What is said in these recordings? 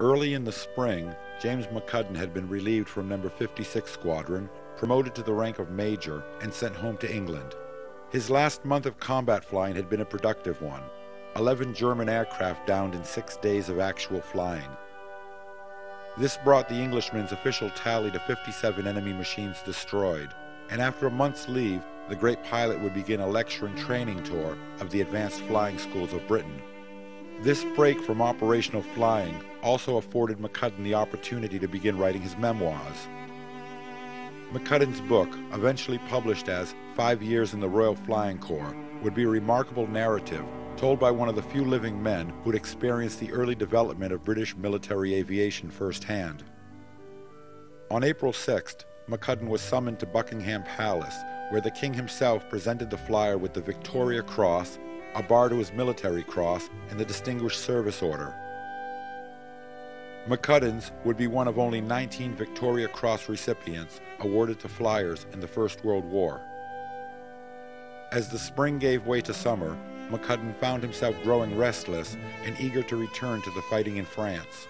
Early in the spring, James McCudden had been relieved from No. 56 Squadron, promoted to the rank of Major, and sent home to England. His last month of combat flying had been a productive one. 11 German aircraft downed in 6 days of actual flying. This brought the Englishman's official tally to 57 enemy machines destroyed, and after a month's leave, the great pilot would begin a lecture and training tour of the advanced flying schools of Britain. This break from operational flying also afforded McCudden the opportunity to begin writing his memoirs. McCudden's book, eventually published as 5 Years in the Royal Flying Corps, would be a remarkable narrative told by one of the few living men who'd experienced the early development of British military aviation firsthand. On April 6th, McCudden was summoned to Buckingham Palace, where the King himself presented the flyer with the Victoria Cross, a bar to his military cross, and the Distinguished Service Order. McCudden's would be one of only 19 Victoria Cross recipients awarded to flyers in the First World War. As the spring gave way to summer, McCudden found himself growing restless and eager to return to the fighting in France.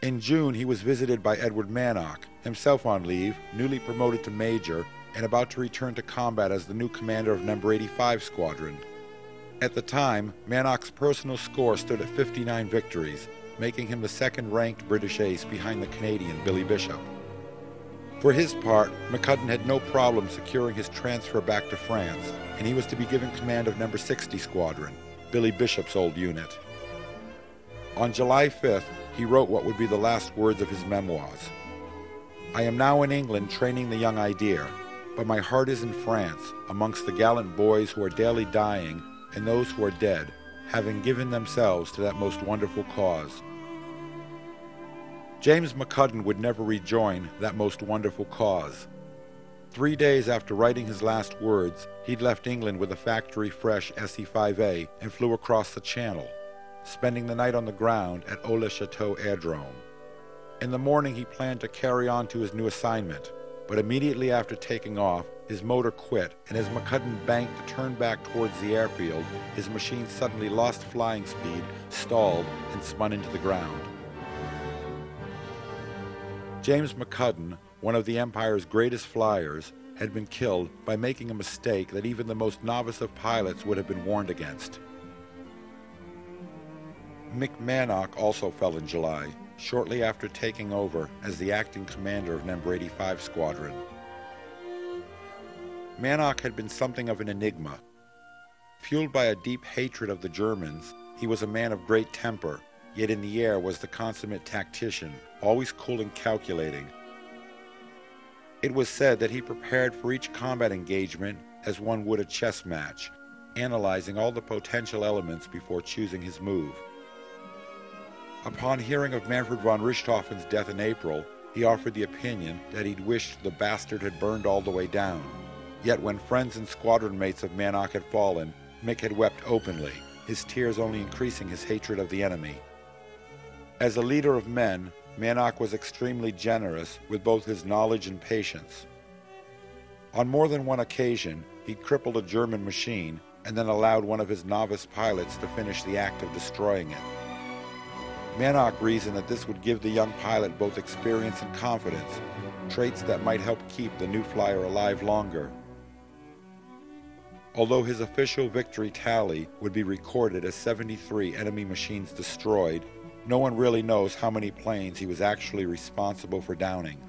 In June, he was visited by Edward Manock, himself on leave, newly promoted to Major, and about to return to combat as the new commander of No. 85 Squadron. At the time, Manock's personal score stood at 59 victories, making him the second-ranked British ace behind the Canadian Billy Bishop. For his part, McCudden had no problem securing his transfer back to France, and he was to be given command of No. 60 Squadron, Billy Bishop's old unit. On July 5th, he wrote what would be the last words of his memoirs. "I am now in England training the young idea, but my heart is in France, amongst the gallant boys who are daily dying and those who are dead, having given themselves to that most wonderful cause." James McCudden would never rejoin that most wonderful cause. 3 days after writing his last words, he'd left England with a factory-fresh SE-5A and flew across the Channel, spending the night on the ground at Aix-le-Château Airdrome. In the morning he planned to carry on to his new assignment, but immediately after taking off, his motor quit, and as McCudden banked to turn back towards the airfield, his machine suddenly lost flying speed, stalled, and spun into the ground. James McCudden, one of the Empire's greatest flyers, had been killed by making a mistake that even the most novice of pilots would have been warned against. Mick Manock also fell in July, shortly after taking over as the acting commander of No. 85 Squadron. Manock had been something of an enigma. Fueled by a deep hatred of the Germans, he was a man of great temper, yet in the air was the consummate tactician, always cool and calculating. It was said that he prepared for each combat engagement as one would a chess match, analyzing all the potential elements before choosing his move. Upon hearing of Manfred von Richthofen's death in April, he offered the opinion that he'd wished the bastard had burned all the way down. Yet when friends and squadron mates of Manock had fallen, Mick had wept openly, his tears only increasing his hatred of the enemy. As a leader of men, Manock was extremely generous with both his knowledge and patience. On more than one occasion, he crippled a German machine and then allowed one of his novice pilots to finish the act of destroying it. Manock reasoned that this would give the young pilot both experience and confidence, traits that might help keep the new flyer alive longer. Although his official victory tally would be recorded as 73 enemy machines destroyed, no one really knows how many planes he was actually responsible for downing.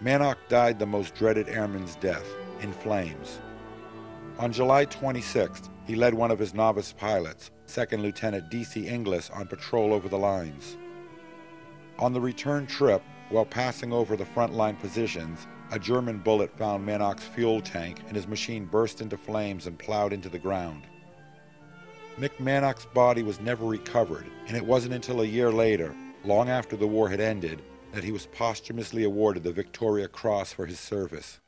Manock died the most dreaded airman's death, in flames. On July 26th, he led one of his novice pilots, Second Lieutenant D.C. Inglis, on patrol over the lines. On the return trip, while passing over the front line positions, a German bullet found Manock's fuel tank and his machine burst into flames and plowed into the ground. Mick Manock's body was never recovered, and it wasn't until a year later, long after the war had ended, that he was posthumously awarded the Victoria Cross for his service.